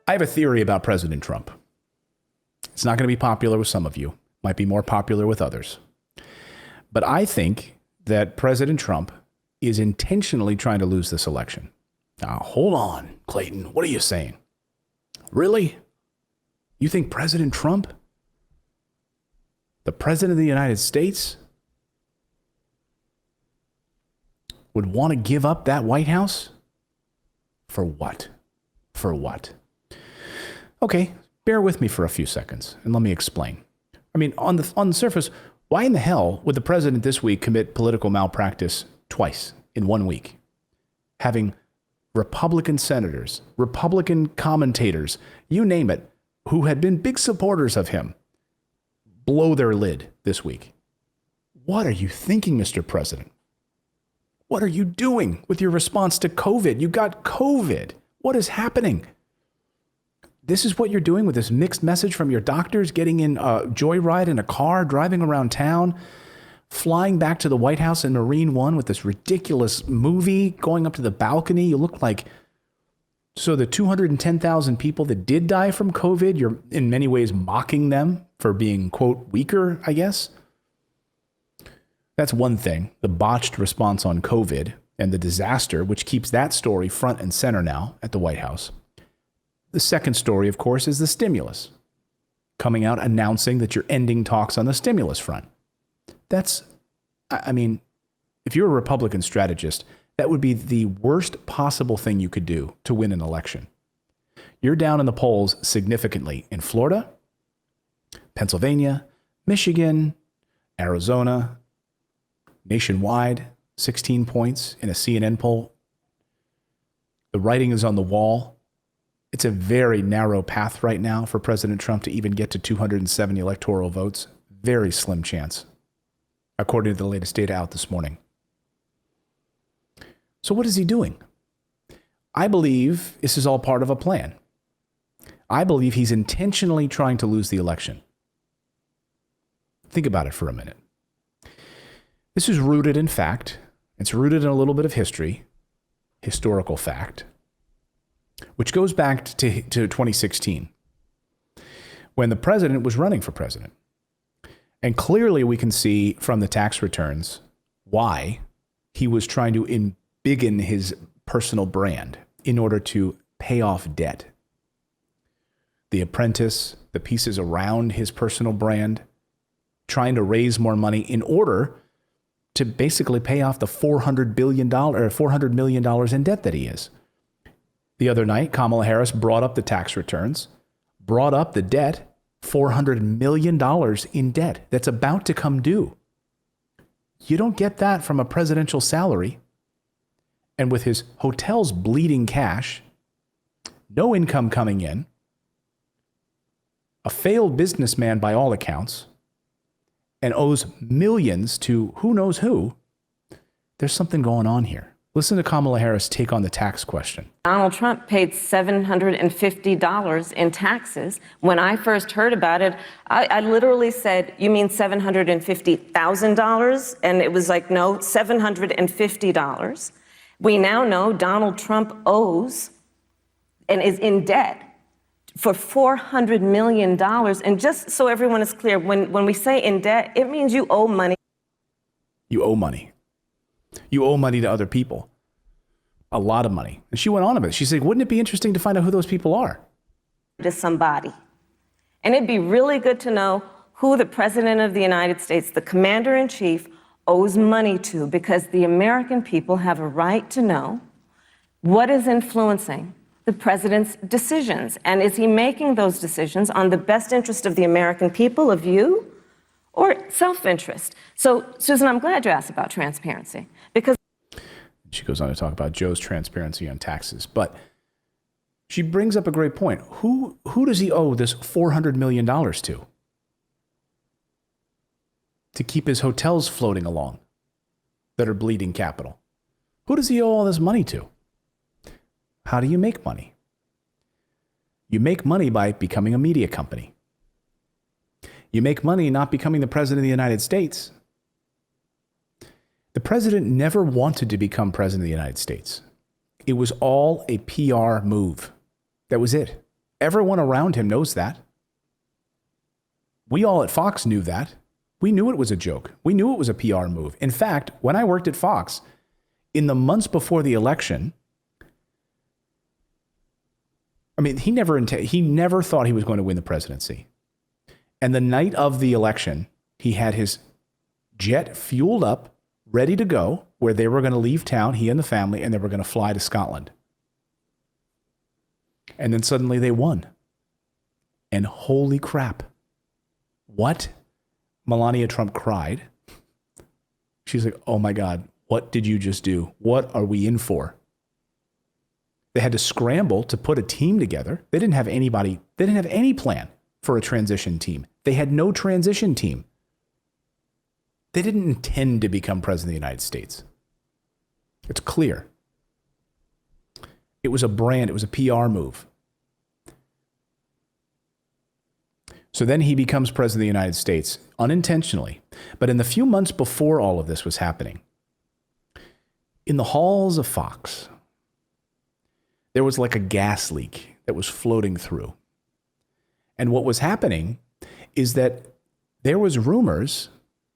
I have a theory about President Trump. It's not going to be popular with some of you, might be more popular with others. But I think that President Trump is intentionally trying to lose this election. Now, hold on, Clayton. What are you saying? Really? You think President Trump, the President of the United States, would want to give up that White House? For what? For what? Okay, bear with me for a few seconds and let me explain. I mean, on the surface, why in the hell would the president this week commit political malpractice twice in 1 week? Having Republican senators, Republican commentators, you name it, who had been big supporters of him, blow their lid this week. What are you thinking, Mr. President? What are you doing with your response to COVID? You got COVID. What is happening? This is what you're doing with this mixed message from your doctors, getting in a joyride in a car, driving around town, flying back to the White House in Marine One with this ridiculous movie, going up to the balcony. You look like, so the 210,000 people that did die from COVID, you're in many ways mocking them for being, quote, weaker, I guess. That's one thing, the botched response on COVID and the disaster, which keeps that story front and center now at the White House. The second story, of course, is the stimulus. Coming out announcing that you're ending talks on the stimulus front. That's, I mean, if you're a Republican strategist, that would be the worst possible thing you could do to win an election. You're down in the polls significantly in Florida, Pennsylvania, Michigan, Arizona, nationwide, 16 points in a CNN poll. The writing is on the wall. It's a very narrow path right now for President Trump to even get to 270 electoral votes. Very slim chance, according to the latest data out this morning. So what is he doing? I believe this is all part of a plan. I believe he's intentionally trying to lose the election. Think about it for a minute. This is rooted in fact. It's rooted in a little bit of history, historical fact, which goes back to 2016, when the president was running for president. And clearly we can see from the tax returns why he was trying to embiggen his personal brand in order to pay off debt. The Apprentice, the pieces around his personal brand, trying to raise more money in order to basically pay off the $400 million in debt that he is. The other night, Kamala Harris brought up the tax returns, brought up the debt, $400 million in debt that's about to come due. You don't get that from a presidential salary. And with his hotels bleeding cash, no income coming in, a failed businessman by all accounts, and owes millions to who knows who, there's something going on here. Listen to Kamala Harris take on the tax question. Donald Trump paid $750 in taxes. When I first heard about it, I literally said, you mean $750,000? And it was like, no, $750. We now know Donald Trump owes and is in debt for $400 million. And just so everyone is clear, when we say in debt, it means you owe money. You owe money. You owe money to other people. A lot of money. And she went on about it. She said, wouldn't it be interesting to find out who those people are? To somebody. And it'd be really good to know who the President of the United States, the Commander-in-Chief, owes money to, because the American people have a right to know what is influencing the president's decisions. And is he making those decisions on the best interest of the American people, of you, or self-interest? So, Susan, I'm glad you asked about transparency, because she goes on to talk about Joe's transparency on taxes. But she brings up a great point. Who does he owe this $400 million to? To keep his hotels floating along that are bleeding capital. Who does he owe all this money to? How do you make money? You make money by becoming a media company. You make money not becoming the president of the United States. The president never wanted to become president of the United States. It was all a PR move. That was it. Everyone around him knows that. We all at Fox knew that. We knew it was a joke. We knew it was a PR move. In fact, when I worked at Fox, in the months before the election, I mean, he never thought he was going to win the presidency. And the night of the election, he had his jet fueled up, ready to go, where they were going to leave town, he and the family, and they were going to fly to Scotland. And then suddenly they won. And holy crap. What? Melania Trump cried. She's like, oh my God, what did you just do? What are we in for? They had to scramble to put a team together. They didn't have any plan for a transition team. They had no transition team. They didn't intend to become president of the United States. It's clear. It was a brand, it was a PR move. So then he becomes president of the United States unintentionally. But in the few months before all of this was happening, in the halls of Fox, there was like a gas leak that was floating through. And what was happening is that there was rumors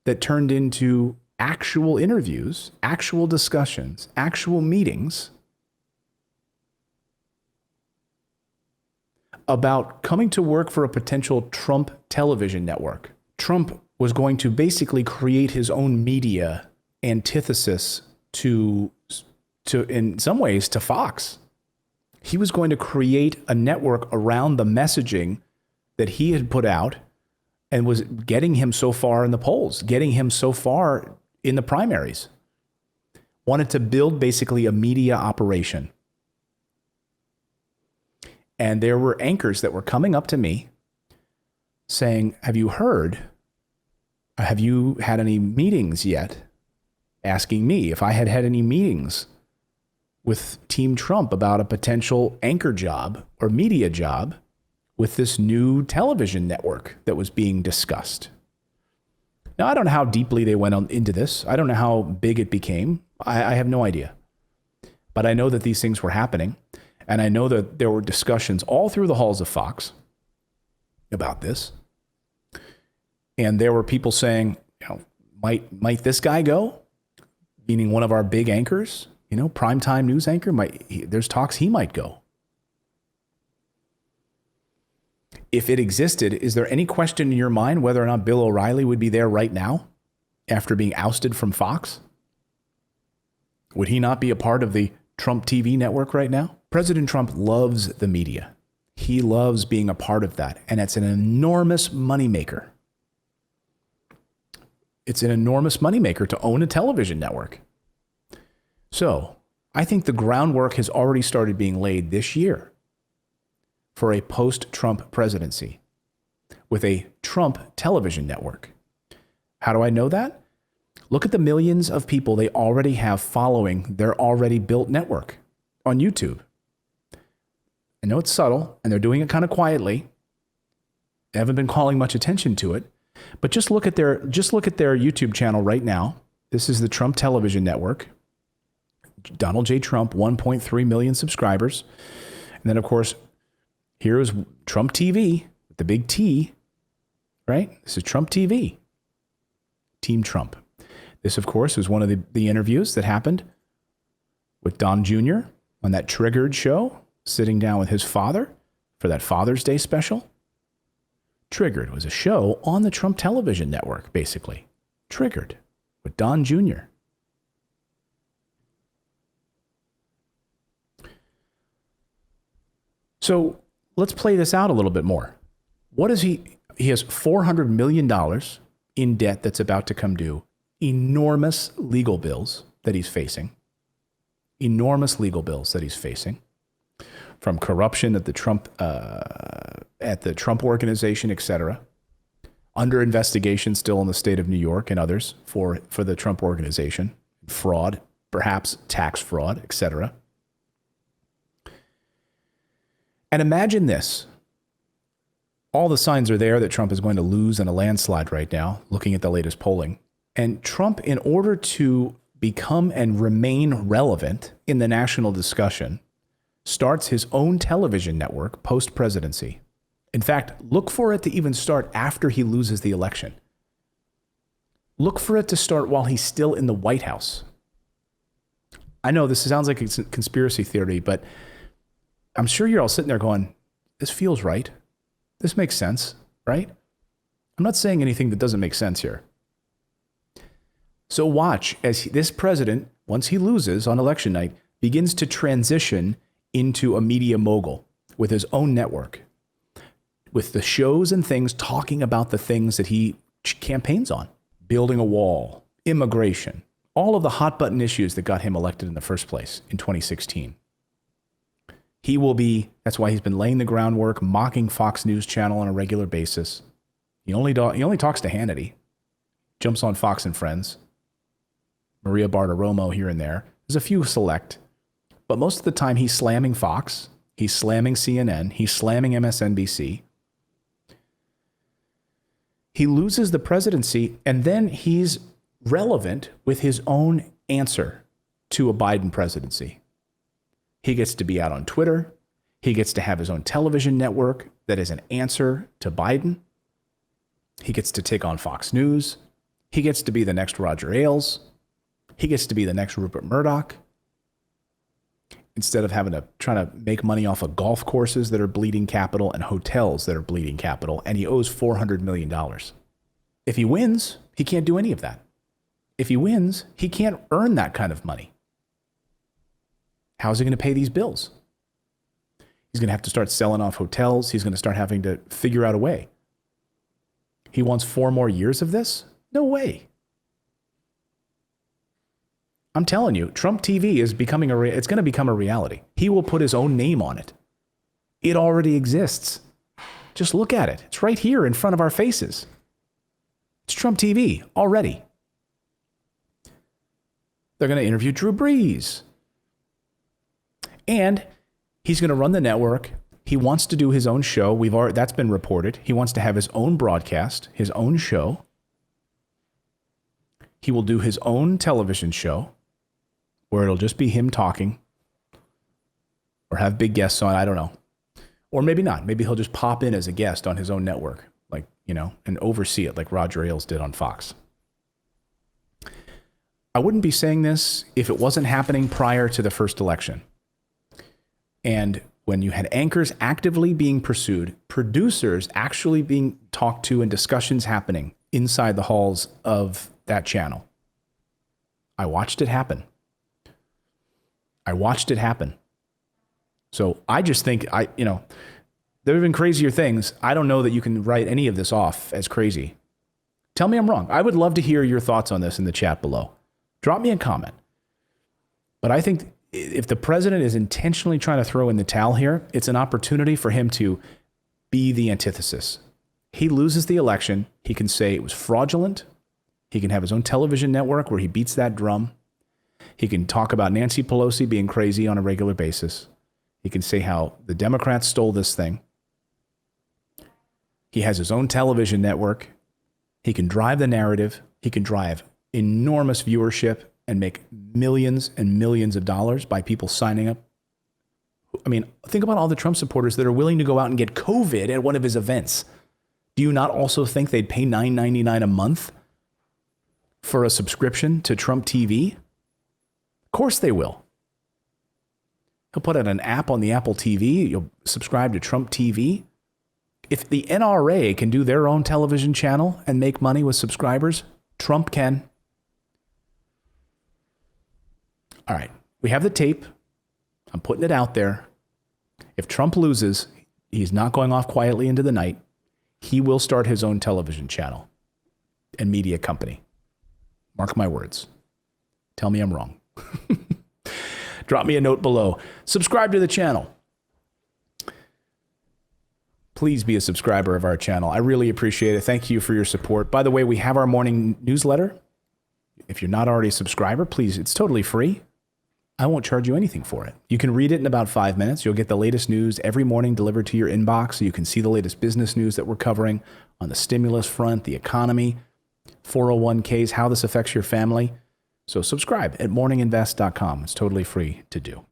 that turned into actual interviews, actual discussions, actual meetings about coming to work for a potential Trump television network. Trump was going to basically create his own media antithesis to in some ways, to Fox. He was going to create a network around the messaging that he had put out and was getting him so far in the polls, getting him so far in the primaries. Wanted to build basically a media operation. And there were anchors that were coming up to me saying, have you heard? Have you had any meetings yet? Asking me if I had had any meetings with Team Trump about a potential anchor job or media job with this new television network that was being discussed. Now, I don't know how deeply they went into this. I don't know how big it became. I have no idea. But I know that these things were happening. And I know that there were discussions all through the halls of Fox about this. And there were people saying, you know, might this guy go? Meaning one of our big anchors, you know, primetime news anchor, there's talks he might go. If it existed, is there any question in your mind whether or not Bill O'Reilly would be there right now after being ousted from Fox? Would he not be a part of the Trump TV network right now? President Trump loves the media. He loves being a part of that. And it's an enormous moneymaker. It's an enormous moneymaker to own a television network. So I think the groundwork has already started being laid this year for a post-Trump presidency with a Trump television network. How do I know that? Look at the millions of people they already have following their already built network on YouTube. I know it's subtle, and they're doing it kind of quietly. They haven't been calling much attention to it, but just look at their YouTube channel right now. This is the Trump Television Network. Donald J. Trump, 1.3 million subscribers. And then, of course, here is Trump TV with the big T, right? This is Trump TV. Team Trump. This, of course, was one of the interviews that happened with Don Jr. on that Triggered show, sitting down with his father for that Father's Day special. Triggered was a show on the Trump Television Network, basically. Triggered with Don Jr. So let's play this out a little bit more. What is he? He has $400 million in debt that's about to come due. Enormous legal bills that he's facing. Enormous legal bills that he's facing. From corruption at the Trump organization, et cetera. Under investigation still in the state of New York and others for the Trump organization. Fraud, perhaps tax fraud, et cetera. And imagine this. All the signs are there that Trump is going to lose in a landslide right now, looking at the latest polling. And Trump, in order to become and remain relevant in the national discussion, starts his own television network post-presidency. In fact, look for it to even start after he loses the election. Look for it to start while he's still in the White House. I know this sounds like a conspiracy theory, but I'm sure you're all sitting there going, this feels right. This makes sense, right? I'm not saying anything that doesn't make sense here. So watch as this president, once he loses on election night, begins to transition into a media mogul with his own network, with the shows and things talking about the things that he campaigns on. Building a wall, immigration, all of the hot button issues that got him elected in the first place in 2016. He will be, that's why he's been laying the groundwork, mocking Fox News Channel on a regular basis. He only talks to Hannity, jumps on Fox and Friends, Maria Bartiromo here and there. There's a few select, but most of the time he's slamming Fox, he's slamming CNN, he's slamming MSNBC. He loses the presidency, and then he's relevant with his own answer to a Biden presidency. He gets to be out on Twitter. He gets to have his own television network that is an answer to Biden. He gets to take on Fox News. He gets to be the next Roger Ailes. He gets to be the next Rupert Murdoch. Instead of trying to make money off of golf courses that are bleeding capital and hotels that are bleeding capital, and he owes $400 million. If he wins, he can't do any of that. If he wins, he can't earn that kind of money. How's he going to pay these bills? He's going to have to start selling off hotels. He's going to start having to figure out a way. He wants 4 more years of this? No way. I'm telling you, Trump TV is becoming it's going to become a reality. He will put his own name on it. It already exists. Just look at it. It's right here in front of our faces. It's Trump TV already. They're going to interview Drew Brees. And he's going to run the network. He wants to do his own show. That's been reported. He wants to have his own broadcast, his own show. He will do his own television show where it'll just be him talking or have big guests on. I don't know. Or maybe not. Maybe he'll just pop in as a guest on his own network, and oversee it like Roger Ailes did on Fox. I wouldn't be saying this if it wasn't happening prior to the first election. And when you had anchors actively being pursued, producers actually being talked to, and discussions happening inside the halls of that channel. I watched it happen. So I just think there have been crazier things. I don't know that you can write any of this off as crazy. Tell me I'm wrong. I would love to hear your thoughts on this in the chat below. Drop me a comment. But I think if the president is intentionally trying to throw in the towel here, it's an opportunity for him to be the antithesis. He loses the election. He can say it was fraudulent. He can have his own television network where he beats that drum. He can talk about Nancy Pelosi being crazy on a regular basis. He can say how the Democrats stole this thing. He has his own television network. He can drive the narrative. He can drive enormous viewership and make millions and millions of dollars by people signing up. I mean, think about all the Trump supporters that are willing to go out and get COVID at one of his events. Do you not also think they'd pay $9.99 a month for a subscription to Trump TV? Of course they will. He'll put out an app on the Apple TV. You'll subscribe to Trump TV. If the NRA can do their own television channel and make money with subscribers, Trump can. All right, we have the tape. I'm putting it out there. If Trump loses, he's not going off quietly into the night. He will start his own television channel and media company. Mark my words. Tell me I'm wrong. Drop me a note below. Subscribe to the channel. Please be a subscriber of our channel. I really appreciate it. Thank you for your support. By the way, we have our morning newsletter. If you're not already a subscriber, please, it's totally free. I won't charge you anything for it. You can read it in about 5 minutes. You'll get the latest news every morning delivered to your inbox, so you can see the latest business news that we're covering on the stimulus front, the economy, 401ks, how this affects your family. So subscribe at morninginvest.com. It's totally free to do.